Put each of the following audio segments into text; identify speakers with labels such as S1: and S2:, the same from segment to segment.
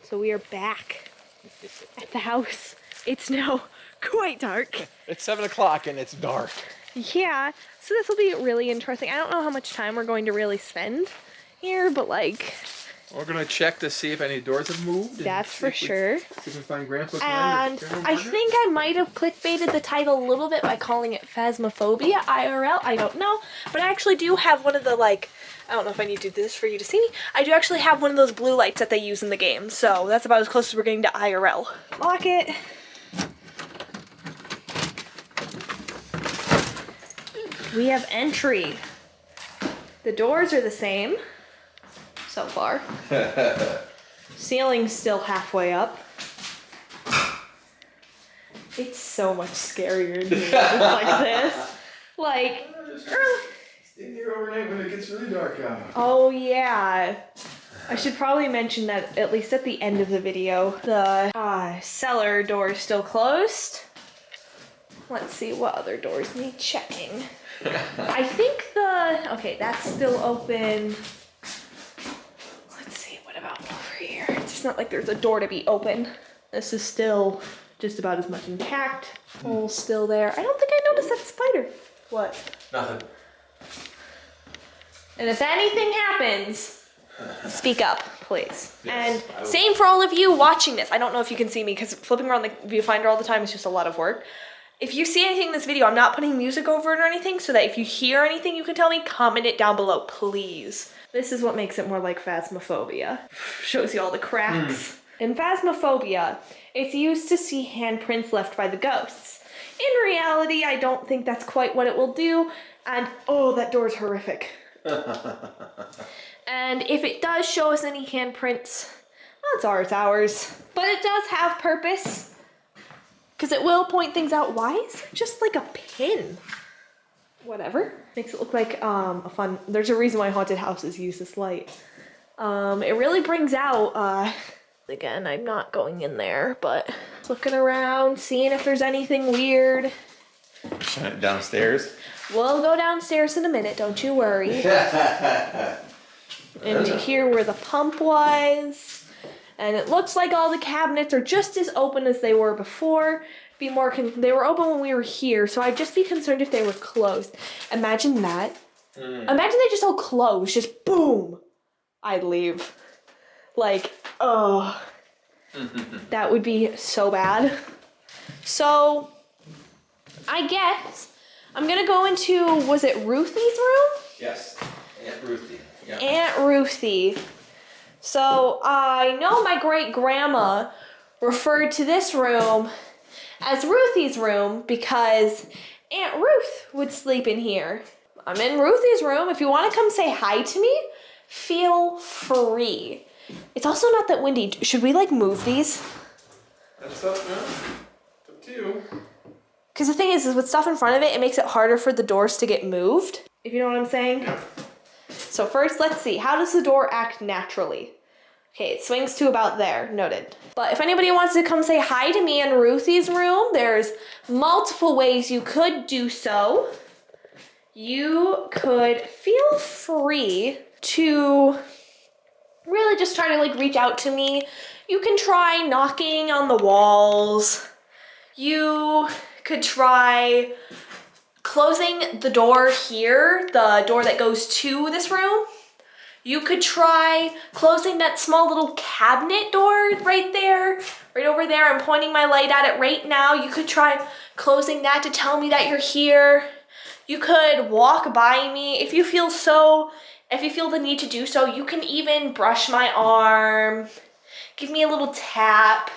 S1: So we are back at the house. It's now quite dark.
S2: It's 7 o'clock and it's dark.
S1: Yeah, so this will be really interesting. I don't know how much time we're going to really spend here, but like...
S2: We're going to check to see if any doors have moved.
S1: That's for sure.
S2: See if we find Grandpa's
S1: And I think I might have clickbaited the title a little bit by calling it Phasmophobia IRL. I don't know. But I actually do have one of the, like... I don't know if I need to do this for you to see me. I do actually have one of those blue lights that they use in the game. So that's about as close as we're getting to IRL. Lock it. We have entry. The doors are the same so far. Ceiling's still halfway up. It's so much scarier in here. It's like this. Like,
S2: stay here overnight when it gets really dark out.
S1: oh yeah. I should probably mention that at least at the end of the video, the cellar door is still closed. Let's see what other doors need checking. I think okay, that's still open. Let's see, what about over here? It's not like there's a door to be open. This is still just about as much intact. Hole's still there. I don't think I noticed that spider. What?
S2: Nothing.
S1: And if anything happens, speak up, please.
S2: Yes,
S1: And same for all of you watching this. I don't know if you can see me because flipping around the viewfinder all the time is just a lot of work. If you see anything in this video, I'm not putting music over it or anything, so that if you hear anything you can tell me, comment it down below, please. This is what makes it more like Phasmophobia. Shows you all the cracks. In Phasmophobia, it's used to see handprints left by the ghosts. In reality, I don't think that's quite what it will do, and oh, that door's horrific. And if it does show us any handprints, well, it's ours. But it does have purpose. Because it will point things out. Why is there just like a pin? Whatever. Makes it look like a fun... There's a reason why haunted houses use this light. It really brings out... Again, I'm not going in there, but looking around, seeing if there's anything weird.
S2: Shine it downstairs.
S1: We'll go downstairs in a minute, don't you worry. And to hear where the pump was. And it looks like all the cabinets are just as open as they were before. They were open when we were here, so I'd just be concerned if they were closed. Imagine that. Imagine they just all closed, just boom. I'd leave. Like, oh. That would be so bad. So, I guess I'm gonna go into, was it Ruthie's room?
S2: Yes, Aunt Ruthie. Yeah.
S1: Aunt Ruthie. So I know my great-grandma referred to this room as Ruthie's room because Aunt Ruth would sleep in here. I'm in Ruthie's room. If you want to come say hi to me, feel free. It's also not that windy. Should we like move these?
S2: That's up, man. It's up to you.
S1: Because the thing is with stuff in front of it, it makes it harder for the doors to get moved. If you know what I'm saying?
S2: Yeah.
S1: So first, let's see. How does the door act naturally? Okay, it swings to about there. Noted. But if anybody wants to come say hi to me in Ruthie's room, there's multiple ways you could do so. You could feel free to really just try to like reach out to me. You can try knocking on the walls. You could try closing the door here, the door that goes to this room. You could try closing that small little cabinet door right there, right over there. I'm pointing my light at it right now. You could try closing that to tell me that you're here. You could walk by me if you feel the need to do so. You can even brush my arm, give me a little tap.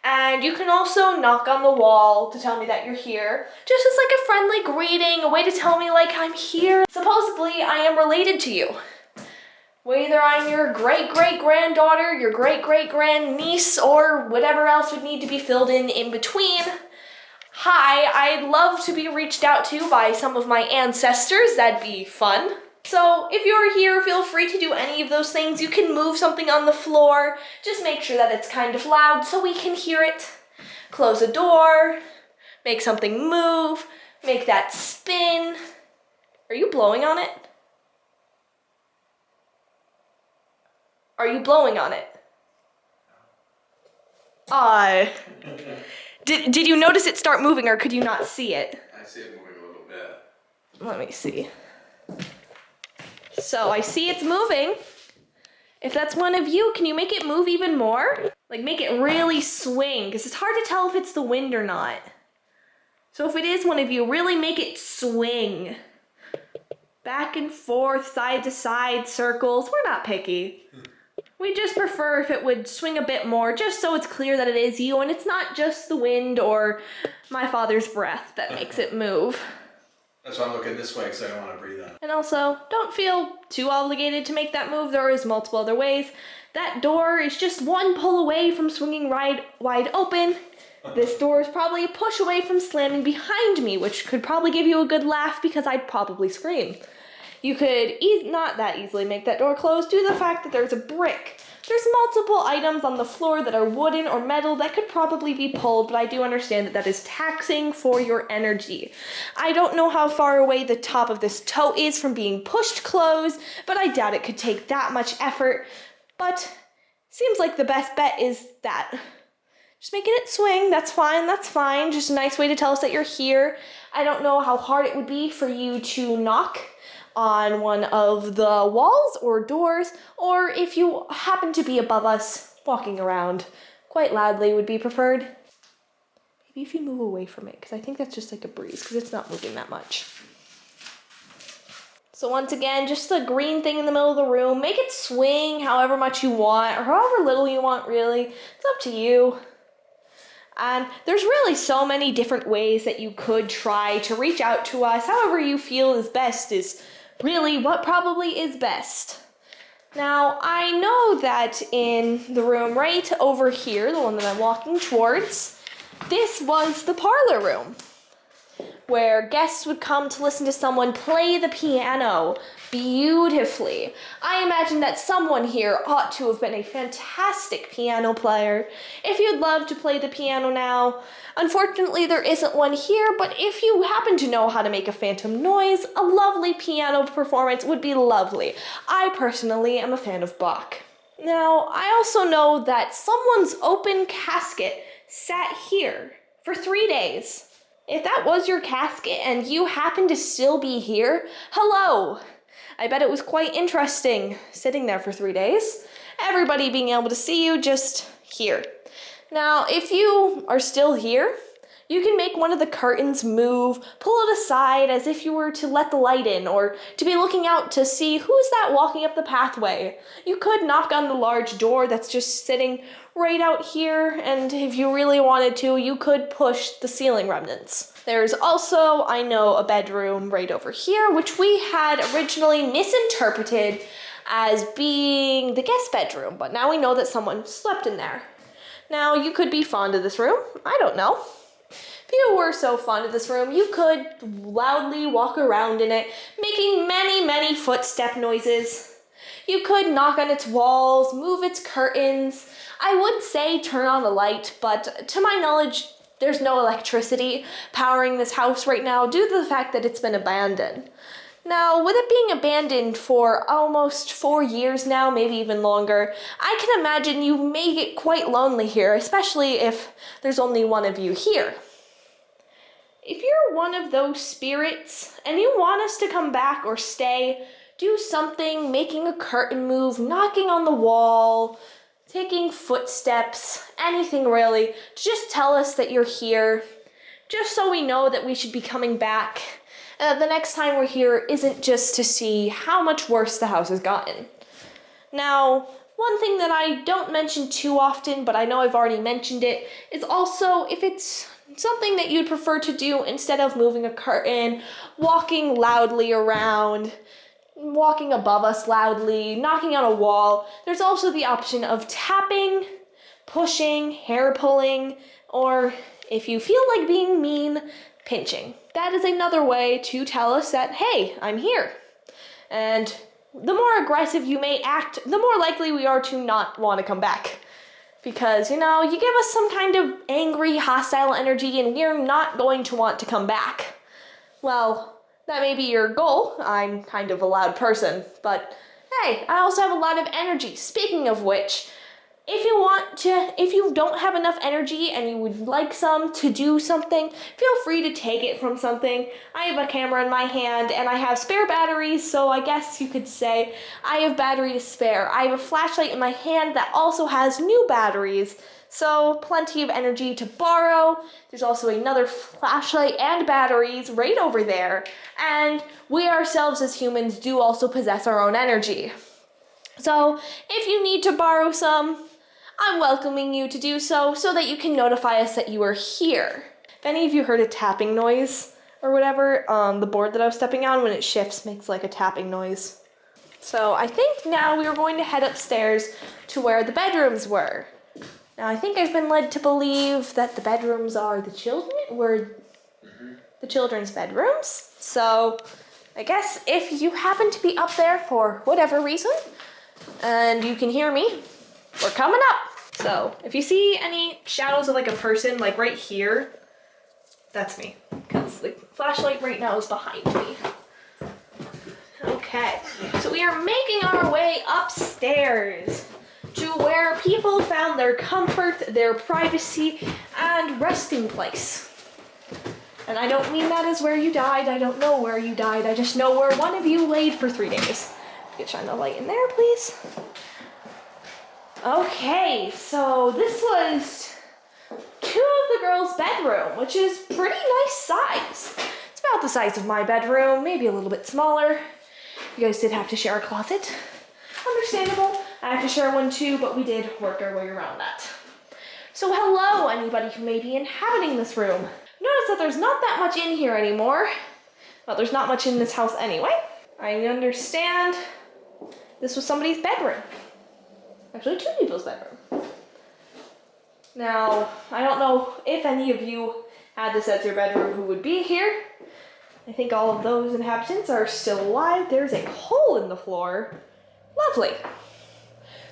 S1: And you can also knock on the wall to tell me that you're here. Just as like a friendly greeting, a way to tell me like I'm here. Supposedly, I am related to you. Whether I'm your great-great-granddaughter, your great-great-grandniece, or whatever else would need to be filled in between. Hi, I'd love to be reached out to by some of my ancestors. That'd be fun. So if you're here, feel free to do any of those things. You can move something on the floor. Just make sure that it's kind of loud so we can hear it. Close a door. Make something move. Make that spin. Are you blowing on it? Are you blowing on it? Did you notice it start moving, or could you not see it?
S2: I see it moving a little bit.
S1: Let me see. So I see it's moving. If that's one of you, can you make it move even more? Like make it really swing, because it's hard to tell if it's the wind or not. So if it is one of you, really make it swing. Back and forth, side to side, circles. We're not picky. We just prefer if it would swing a bit more, just so it's clear that it is you and it's not just the wind or my father's breath that makes it move.
S2: That's why I'm looking this way, because I don't want to breathe on it.
S1: And also, don't feel too obligated to make that move. There is multiple other ways. That door is just one pull away from swinging wide open. This door is probably a push away from slamming behind me, which could probably give you a good laugh because I'd probably scream. You could not that easily make that door close due to the fact that there's a brick. There's multiple items on the floor that are wooden or metal that could probably be pulled, but I do understand that that is taxing for your energy. I don't know how far away the top of this toe is from being pushed closed, but I doubt it could take that much effort. But seems like the best bet is that. Just making it swing, that's fine. Just a nice way to tell us that you're here. I don't know how hard it would be for you to knock on one of the walls or doors, or if you happen to be above us, walking around quite loudly would be preferred. Maybe if you move away from it, because I think that's just like a breeze, because it's not moving that much. So once again, just the green thing in the middle of the room, make it swing however much you want, or however little you want, really. It's up to you. And there's really so many different ways that you could try to reach out to us. However you feel is best is really what probably is best. Now, I know that in the room right over here, the one that I'm walking towards, this was the parlor room, where guests would come to listen to someone play the piano beautifully. I imagine that someone here ought to have been a fantastic piano player. If you'd love to play the piano now, unfortunately there isn't one here, but if you happen to know how to make a phantom noise, a lovely piano performance would be lovely. I personally am a fan of Bach. Now, I also know that someone's open casket sat here for 3 days. If that was your casket and you happen to still be here, hello! I bet it was quite interesting sitting there for 3 days. Everybody being able to see you just here. Now, if you are still here, you can make one of the curtains move, pull it aside as if you were to let the light in, or to be looking out to see who's that walking up the pathway. You could knock on the large door that's just sitting right out here, and if you really wanted to, you could push the ceiling remnants. There's also, I know, a bedroom right over here, which we had originally misinterpreted as being the guest bedroom, but now we know that someone slept in there. Now, you could be fond of this room. I don't know. If you were so fond of this room, you could loudly walk around in it, making many, many footstep noises. You could knock on its walls, move its curtains. I would say turn on a light, but to my knowledge, there's no electricity powering this house right now due to the fact that it's been abandoned. Now, with it being abandoned for almost 4 years now, maybe even longer, I can imagine you may get quite lonely here, especially if there's only one of you here. If you're one of those spirits and you want us to come back or stay, do something, making a curtain move, knocking on the wall, taking footsteps, anything really, to just tell us that you're here, just so we know that we should be coming back. The next time we're here isn't just to see how much worse the house has gotten. Now, one thing that I don't mention too often, but I know I've already mentioned it, is also if it's something that you'd prefer to do instead of moving a curtain, walking loudly around, walking above us loudly, knocking on a wall, there's also the option of tapping, pushing, hair pulling, or if you feel like being mean, pinching. That is another way to tell us that, hey, I'm here. And the more aggressive you may act, the more likely we are to not want to come back. Because, you give us some kind of angry, hostile energy and we're not going to want to come back. Well, that may be your goal. I'm kind of a loud person, but hey, I also have a lot of energy. Speaking of which, if you don't have enough energy and you would like some to do something, feel free to take it from something. I have a camera in my hand and I have spare batteries, so I guess you could say I have battery to spare. I have a flashlight in my hand that also has new batteries, so plenty of energy to borrow. There's also another flashlight and batteries right over there, and we ourselves as humans do also possess our own energy. So if you need to borrow some, I'm welcoming you to do so that you can notify us that you are here. If any of you heard a tapping noise or whatever, the board that I was stepping on, when it shifts, makes like a tapping noise. So I think now we are going to head upstairs to where the bedrooms were. Now I think I've been led to believe that the bedrooms are the children's bedrooms. So I guess if you happen to be up there for whatever reason, and you can hear me, we're coming up. So if you see any shadows of like a person like right here, that's me, because the flashlight right now is behind me. Okay, so we are making our way upstairs to where people found their comfort, their privacy, and resting place. And I don't mean that as where you died. I don't know where you died. I just know where one of you laid for 3 days. You could shine the light in there, please. Okay, so this was 2 of the girls' bedroom, which is pretty nice size. It's about the size of my bedroom, maybe a little bit smaller. You guys did have to share a closet. Understandable. I have to share one too, but we did work our way around that. So hello, anybody who may be inhabiting this room. Notice that there's not that much in here anymore. Well, there's not much in this house anyway. I understand this was somebody's bedroom. Actually, 2 people's bedroom. Now, I don't know if any of you had this as your bedroom who would be here. I think all of those inhabitants are still alive. There's a hole in the floor. Lovely.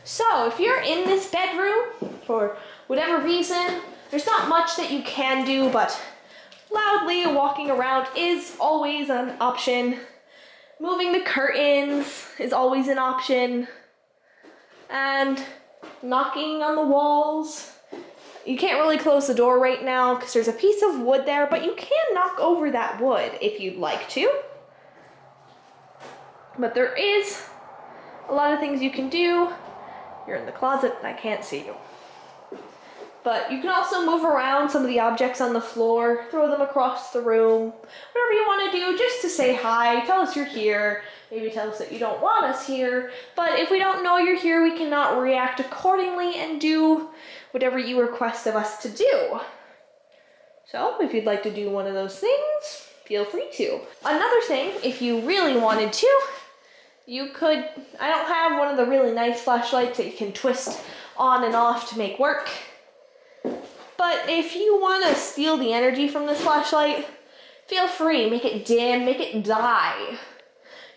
S1: So, if you're in this bedroom for whatever reason, there's not much that you can do, but loudly walking around is always an option. Moving the curtains is always an option. And knocking on the walls. You can't really close the door right now because there's a piece of wood there, but you can knock over that wood if you'd like to. But there is a lot of things you can do. You're in the closet, I can't see you. But you can also move around some of the objects on the floor, throw them across the room, whatever you want to do just to say hi, tell us you're here, maybe tell us that you don't want us here. But if we don't know you're here, we cannot react accordingly and do whatever you request of us to do. So if you'd like to do one of those things, feel free to. Another thing, if you really wanted to, you could, I don't have one of the really nice flashlights that you can twist on and off to make work. But if you want to steal the energy from this flashlight, feel free. Make it dim, make it die.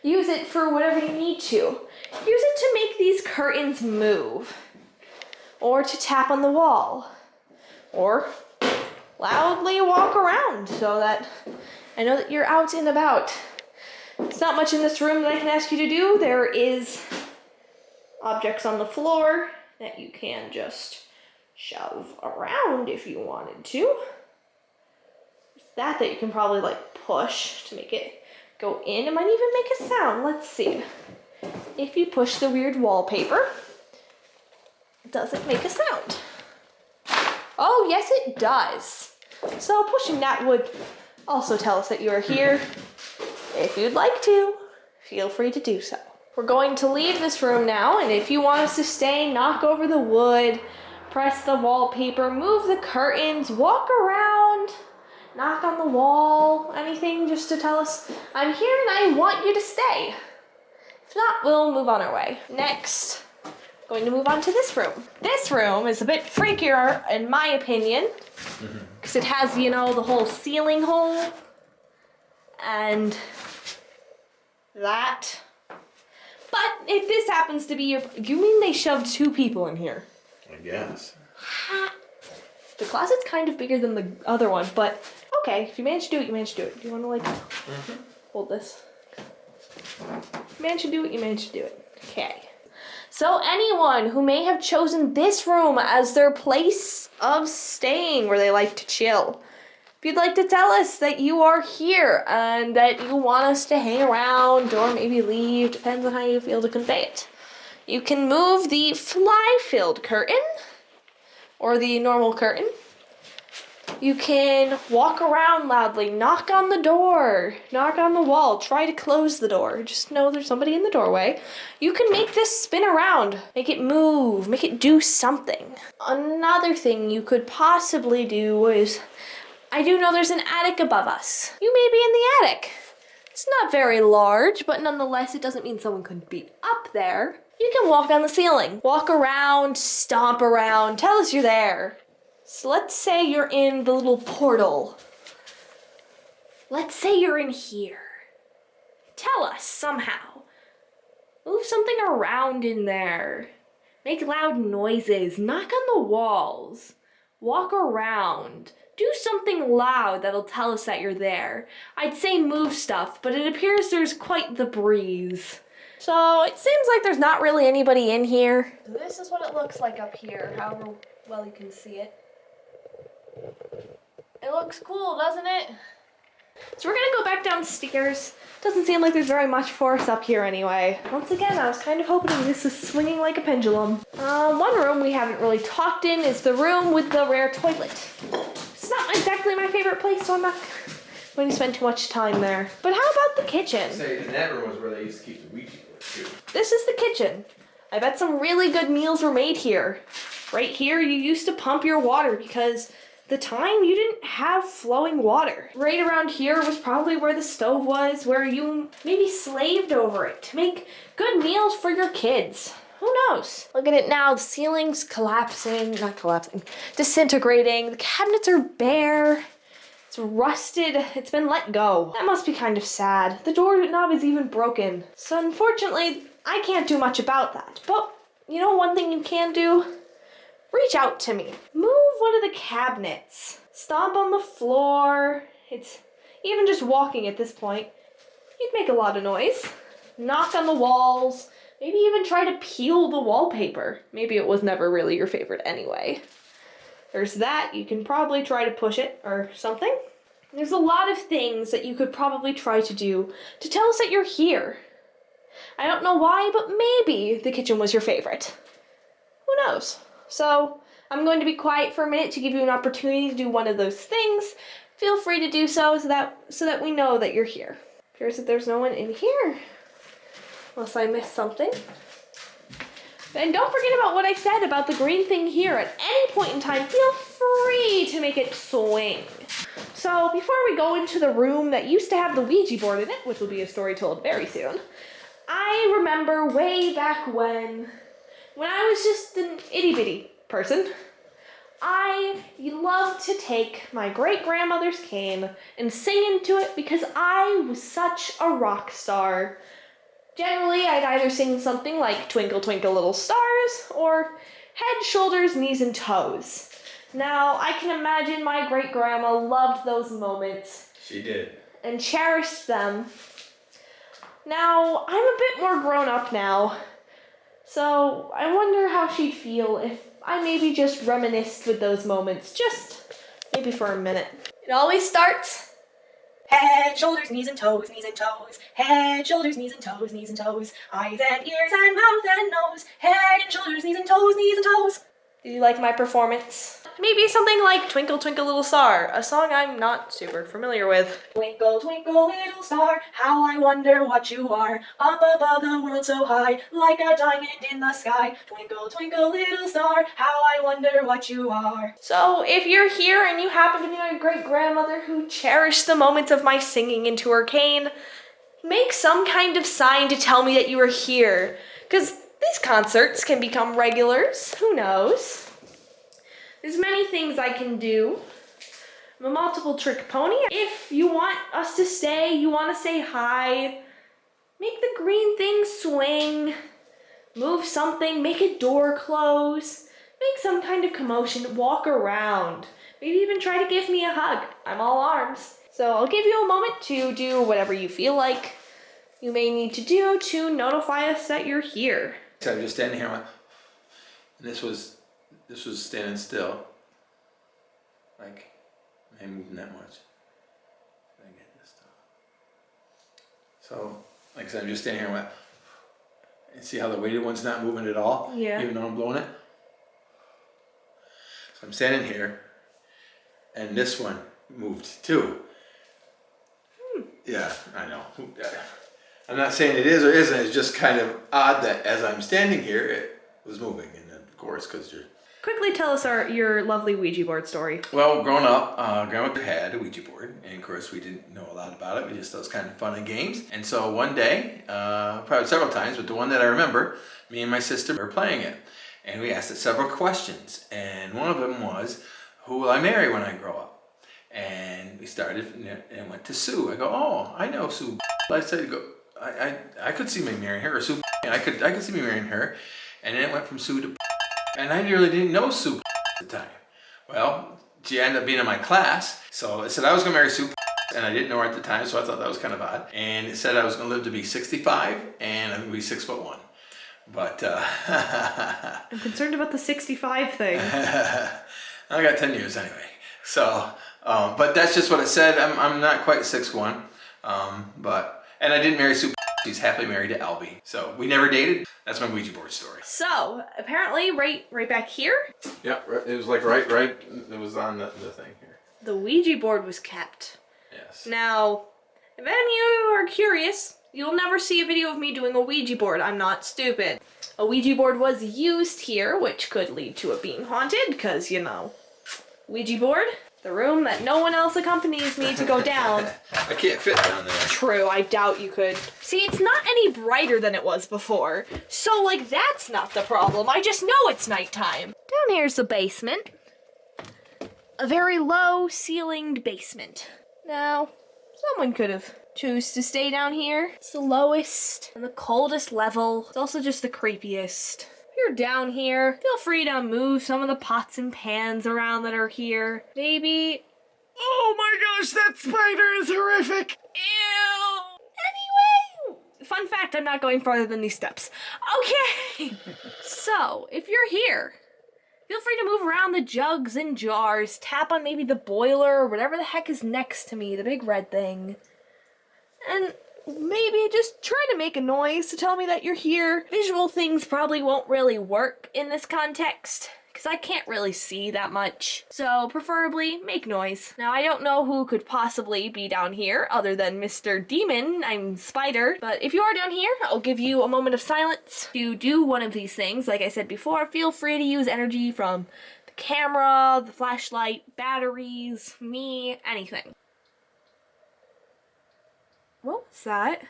S1: Use it for whatever you need to. Use it to make these curtains move. Or to tap on the wall. Or loudly walk around so that I know that you're out and about. There's not much in this room that I can ask you to do. There is objects on the floor that you can just shove around if you wanted to. That you can probably like push to make it go in. It might even make a sound. Let's see. If you push the weird wallpaper, does it make a sound? Oh, yes, it does. So pushing that would also tell us that you are here. If you'd like to, feel free to do so. We're going to leave this room now, and if you want us to stay, knock over the wood, press the wallpaper, move the curtains, walk around, knock on the wall, anything just to tell us I'm here and I want you to stay. If not, we'll move on our way. Next, going to move on to this room. This room is a bit freakier in my opinion, because it has, you know, the whole ceiling hole and that. But if this happens to be you mean they shoved 2 people in here?
S2: I guess.
S1: The closet's kind of bigger than the other one, but okay, if you manage to do it, you manage to do it. Do you want to like hold this? If you manage to do it, you manage to do it. Okay. So anyone who may have chosen this room as their place of staying where they like to chill, if you'd like to tell us that you are here and that you want us to hang around or maybe leave, depends on how you feel to convey it, you can move the fly-filled curtain or the normal curtain. You can walk around loudly, knock on the door, knock on the wall, try to close the door. Just know there's somebody in the doorway. You can make this spin around, make it move, make it do something. Another thing you could possibly do is, I do know there's an attic above us. You may be in the attic. It's not very large, but nonetheless, it doesn't mean someone couldn't be up there. You can walk down the ceiling, walk around, stomp around, tell us you're there. So let's say you're in the little portal. Let's say you're in here. Tell us somehow. Move something around in there. Make loud noises. Knock on the walls. Walk around. Do something loud that'll tell us that you're there. I'd say move stuff, but it appears there's quite the breeze. So it seems like there's not really anybody in here. This is what it looks like up here, however well you can see it. It looks cool, doesn't it? So we're gonna go back downstairs. Doesn't seem like there's very much for us up here anyway. Once again, I was kind of hoping this is swinging like a pendulum. One room we haven't really talked in is the room with the rare toilet. It's not exactly my favorite place, so I'm not going to spend too much time there. But how about the kitchen?
S2: Say, in that room was where they used to keep the Ouija board too.
S1: This is the kitchen. I bet some really good meals were made here. Right here, you used to pump your water because the time you didn't have flowing water. Right around here was probably where the stove was, where you maybe slaved over it to make good meals for your kids. Who knows? Look at it now, the ceiling's not collapsing, disintegrating. The cabinets are bare. It's rusted, it's been let go. That must be kind of sad. The door knob is even broken. So unfortunately, I can't do much about that. But you know one thing you can do? Reach out to me. Move one of the cabinets. Stomp on the floor. It's even just walking at this point. You'd make a lot of noise. Knock on the walls. Maybe even try to peel the wallpaper. Maybe it was never really your favorite anyway. There's that. You can probably try to push it or something. There's a lot of things that you could probably try to do to tell us that you're here. I don't know why, but maybe the kitchen was your favorite. Who knows? So I'm going to be quiet for a minute to give you an opportunity to do one of those things. Feel free to do so that we know that you're here. Appears that there's no one in here. Unless I missed something. And don't forget about what I said about the green thing here. At any point in time, feel free to make it swing. So before we go into the room that used to have the Ouija board in it, which will be a story told very soon, I remember way back when I was just an itty-bitty person, I loved to take my great-grandmother's cane and sing into it because I was such a rock star. Generally, I'd either sing something like Twinkle, Twinkle, Little Stars or Head, Shoulders, Knees, and Toes. Now, I can imagine my great-grandma loved those moments.
S2: She did.
S1: And cherished them. Now, I'm a bit more grown up now. So I wonder how she'd feel if I maybe just reminisced with those moments, just maybe for a minute. It always starts, head, shoulders, knees and toes, head, shoulders, knees and toes, eyes and ears and mouth and nose, head and shoulders, knees and toes. Did you like my performance? Maybe something like Twinkle, Twinkle, Little Star, a song I'm not super familiar with. Twinkle, twinkle, little star, how I wonder what you are, up above the world so high, like a diamond in the sky. Twinkle, twinkle, little star, how I wonder what you are. So if you're here and you happen to be my great-grandmother who cherished the moments of my singing into her cane, make some kind of sign to tell me that you are here, because these concerts can become regulars, who knows? There's many things I can do. I'm a multiple trick pony. If you want us to stay, you want to say hi, make the green thing swing, move something, make a door close, make some kind of commotion, walk around, maybe even try to give me a hug. I'm all arms. So I'll give you a moment to do whatever you feel like you may need to do to notify us that you're here.
S3: So I'm just standing here, and this was standing still. Like, I ain't moving that much. I get this stuff. So, like I said, I'm just standing here, and see how the weighted one's not moving at all?
S1: Yeah.
S3: Even though I'm blowing it? So I'm standing here, and this one moved too. Yeah, I know. I'm not saying it is or isn't, it's just kind of odd that as I'm standing here, it was moving. And then, of course, because you're...
S1: Quickly tell us your lovely Ouija board story.
S3: Well, growing up, Grandma had a Ouija board, and of course we didn't know a lot about it. We just thought it was kind of fun and games. And so one day, probably several times, but the one that I remember, me and my sister were playing it. And we asked it several questions. And one of them was, who will I marry when I grow up? And we started and went to Sue. I go, oh, I know Sue. I said, I could see me marrying her, or Sue. And I could see me marrying her. And then it went from Sue to... And I really didn't know Sue at the time. Well, she ended up being in my class. So it said I was going to marry Sue, and I didn't know her at the time, so I thought that was kind of odd. And it said I was going to live to be 65, and I'm going to be 6'1". But
S1: I'm concerned about the 65 thing.
S3: I got 10 years anyway. So, but that's just what it said. I'm not quite 6'1", and I didn't marry Sue. She's happily married to Albie. So we never dated. That's my Ouija board story.
S1: So apparently, right back here.
S3: Yeah, it was like right. It was on the thing here.
S1: The Ouija board was kept.
S3: Yes.
S1: Now, if any of you are curious, you'll never see a video of me doing a Ouija board. I'm not stupid. A Ouija board was used here, which could lead to it being haunted, because, you know, Ouija board, the room that no one else accompanies me to go down.
S3: I can't fit down there.
S1: True, I doubt you could. See, it's not any brighter than it was before, so, like, that's not the problem. I just know it's nighttime. Down here's the basement. A very low-ceilinged basement. Now, someone could have choose to stay down here. It's the lowest and the coldest level. It's also just the creepiest. If you're down here, feel free to move some of the pots and pans around that are here. Maybe...
S2: Oh my gosh, that spider is horrific!
S1: Ew! Anyway, fun fact, I'm not going farther than these steps. Okay! So, if you're here, feel free to move around the jugs and jars, tap on maybe the boiler or whatever the heck is next to me, the big red thing. And maybe just try to make a noise to tell me that you're here. Visual things probably won't really work in this context, because I can't really see that much. So preferably make noise. Now I don't know who could possibly be down here other than Mr. Demon, I'm Spider, but if you are down here, I'll give you a moment of silence to do one of these things. Like I said before, feel free to use energy from the camera, the flashlight, batteries, me, anything. What was that?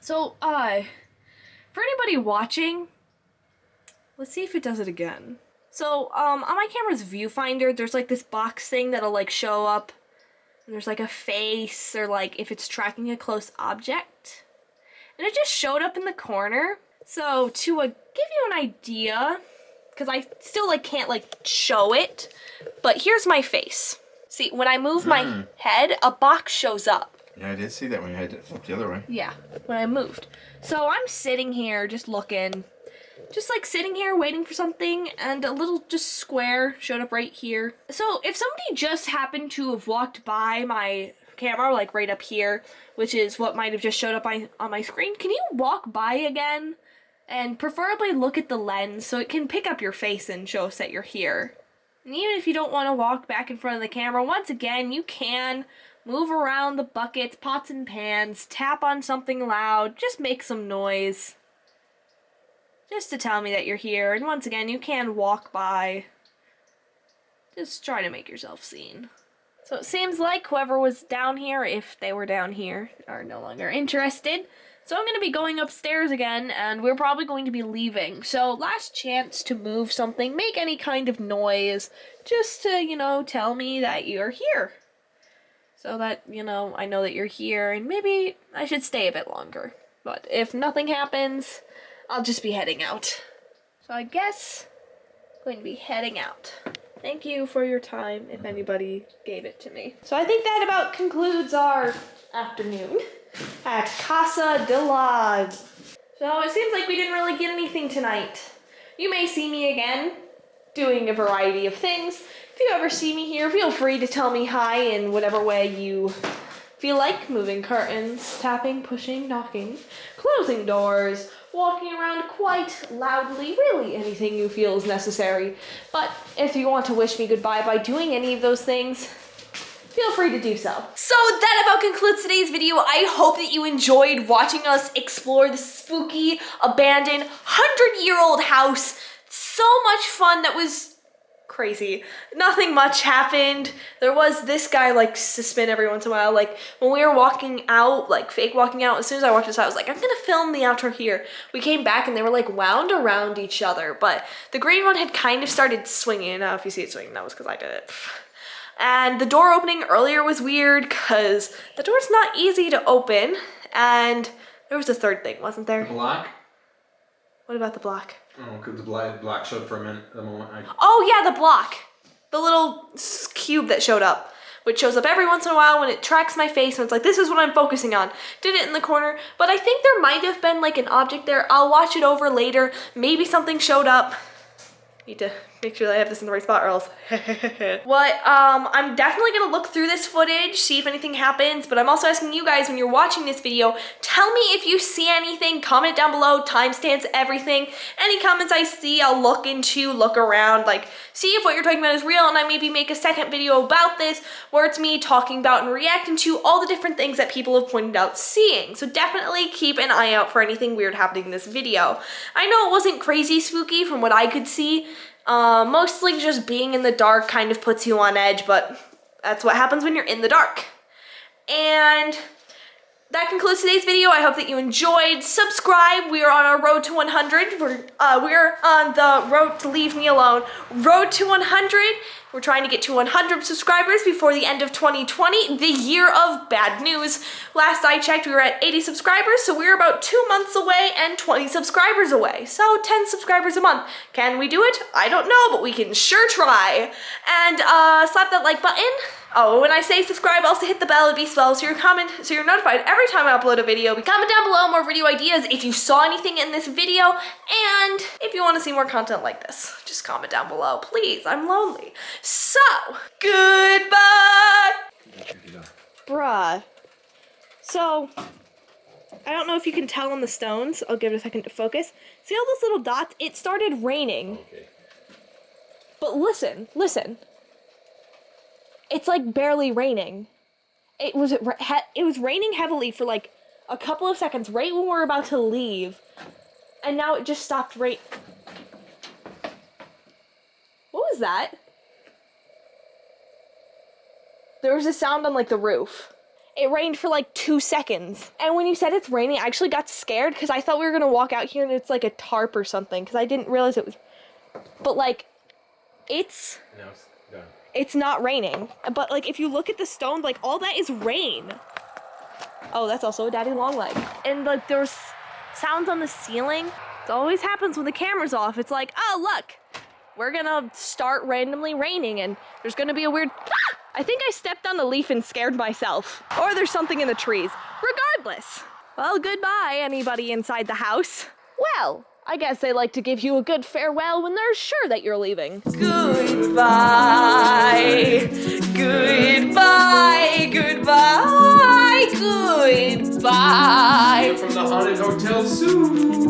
S1: So, for anybody watching, let's see if it does it again. So, on my camera's viewfinder, there's like this box thing that'll like show up, and there's like a face, or like if it's tracking a close object. And it just showed up in the corner. So, to give you an idea, because I still like can't like show it, but here's my face. See, when I move my head, a box shows up.
S2: Yeah, I did see that when you had it flipped the other way.
S1: Yeah, when I moved. So I'm sitting here just looking, just like sitting here waiting for something, and a little just square showed up right here. So if somebody just happened to have walked by my camera, like right up here, which is what might have just showed up on my screen, can you walk by again? And preferably look at the lens so it can pick up your face and show us that you're here. And even if you don't want to walk back in front of the camera, once again, you can move around the buckets, pots and pans, tap on something loud, just make some noise. Just to tell me that you're here. And once again, you can walk by. Just try to make yourself seen. So it seems like whoever was down here, if they were down here, are no longer interested. So I'm going to be going upstairs again, and we're probably going to be leaving. So last chance to move something, make any kind of noise, just to, you know, tell me that you're here. So that, you know, I know that you're here, and maybe I should stay a bit longer. But if nothing happens, I'll just be heading out. So I guess I'm going to be heading out. Thank you for your time, if anybody gave it to me. So I think that about concludes our afternoon at Casa de la So it seems like we didn't really get anything tonight. You may see me again, doing a variety of things. If you ever see me here, feel free to tell me hi in whatever way you feel like. Moving curtains, tapping, pushing, knocking, closing doors, walking around quite loudly, really anything you feel is necessary. But if you want to wish me goodbye by doing any of those things, feel free to do so. So that about concludes today's video. I hope that you enjoyed watching us explore the spooky, abandoned, 100-year-old house. So much fun. That was crazy. Nothing much happened. There was this guy likes to spin every once in a while. Like when we were walking out, like fake walking out, as soon as I walked inside, I was like, I'm gonna film the outro here. We came back and they were like wound around each other, but the green one had kind of started swinging. Now if you see it swinging, that was because I did it. And the door opening earlier was weird because the door's not easy to open. And there was a third thing, wasn't there?
S3: The block?
S1: What about the block?
S3: Oh, because the block showed for a minute. The moment
S1: Oh yeah, the block. The little cube that showed up, which shows up every once in a while when it tracks my face and it's like, this is what I'm focusing on. Did it in the corner, but I think there might have been like an object there. I'll watch it over later. Maybe something showed up. Need to make sure that I have this in the right spot or else. I'm definitely gonna look through this footage, see if anything happens, but I'm also asking you guys when you're watching this video, tell me if you see anything, comment down below, timestamps, everything. Any comments I see, I'll look into, look around, like see if what you're talking about is real, and I maybe make a second video about this where it's me talking about and reacting to all the different things that people have pointed out seeing. So definitely keep an eye out for anything weird happening in this video. I know it wasn't crazy spooky from what I could see. Mostly just being in the dark kind of puts you on edge, but that's what happens when you're in the dark. And that concludes today's video. I hope that you enjoyed. Subscribe. We are on our road to 100. We're on the road to leave me alone. Road to 100. We're trying to get to 100 subscribers before the end of 2020, the year of bad news. Last I checked, we were at 80 subscribers, so we're about 2 months away and 20 subscribers away. So 10 subscribers a month. Can we do it? I don't know, but we can sure try. And slap that like button. Oh, when I say subscribe, also hit the bell and be spelled so you're notified every time I upload a video. Comment down below more video ideas if you saw anything in this video, and if you want to see more content like this, just comment down below, please. I'm lonely. So, goodbye! Bruh. So, I don't know if you can tell on the stones. I'll give it a second to focus. See all those little dots? It started raining.
S3: Okay.
S1: But listen. It's like barely raining. It was raining heavily for like a couple of seconds right when we're about to leave. And now it just stopped What was that? There was a sound on like the roof. It rained for like 2 seconds. And when you said it's raining, I actually got scared because I thought we were gonna walk out here and it's like a tarp or something because I didn't realize it was. But like,
S3: No, it's done.
S1: It's not raining. But like, if you look at the stone, like all that is rain. Oh, that's also a daddy long leg. And like, there's sounds on the ceiling. It always happens when the camera's off. It's like, oh look, we're gonna start randomly raining and there's gonna be a weird, I think I stepped on a leaf and scared myself. Or there's something in the trees. Regardless. Well, goodbye, anybody inside the house. Well, I guess they like to give you a good farewell when they're sure that you're leaving. Goodbye. Goodbye. Goodbye. Goodbye.
S3: From the haunted hotel soon.